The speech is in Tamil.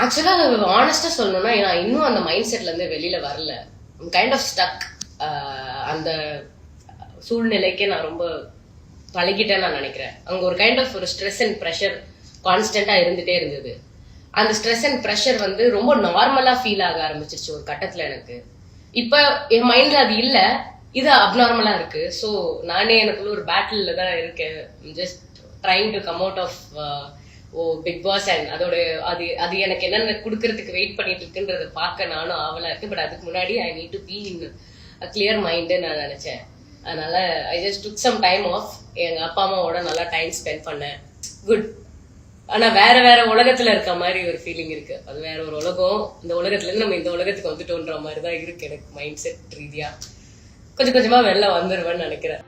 ஆக்சுவலா ஆனஸ்டா சொல்லணும்னா நான் இன்னும் அந்த மைண்ட் செட்ல இருந்து வெளியில வரல. Kind of stuck. அந்த சூழ்நிலைக்கே நான் ரொம்ப பழகிட்டேன்னு நான் நினைக்கிறேன். அங்க ஒரு கைண்ட் ஆஃப் ஒரு ஸ்ட்ரெஸ் அண்ட் ப்ரெஷர் கான்ஸ்டன்டா இருந்துட்டே இருந்தது. அந்த ஸ்ட்ரெஸ் அண்ட் ப்ரெஷர் வந்து ரொம்ப நார்மலா ஃபீல் ஆக ஆரம்பிச்சிருச்சு ஒரு கட்டத்துல எனக்கு. இப்ப என் மைண்ட்ல அது இல்ல, இது அப்நார்மலா இருக்கு. ஸோ நானே எனக்குள்ள ஒரு பேட்டில்ல தான் இருக்கேன். Just trying to come out of Bigg Boss and அதோட அது அது எனக்கு என்னென்ன கொடுக்கறதுக்கு வெயிட் பண்ணிட்டு இருக்குன்றத பார்க்க நானும் ஆவலா இருக்கு. பட் அதுக்கு முன்னாடி I need to be in clear mind நான் நினைச்சேன். அதனால I just took some time off. எங்க அப்பா அம்மாவோட நல்லா டைம் ஸ்பெண்ட் பண்ணேன். குட். ஆனா வேற வேற உலகத்துல இருக்க மாதிரி ஒரு ஃபீலிங் இருக்கு. அது வேற ஒரு உலகம். இந்த உலகத்துல இருந்து நம்ம இந்த உலகத்துக்கு வந்துட்டோன்ற மாதிரி தான் இருக்கு எனக்கு மைண்ட் செட் ரீதியா. கொஞ்சம் கொஞ்சமா வெளில வந்துருவேன்னு நினைக்கிறேன்.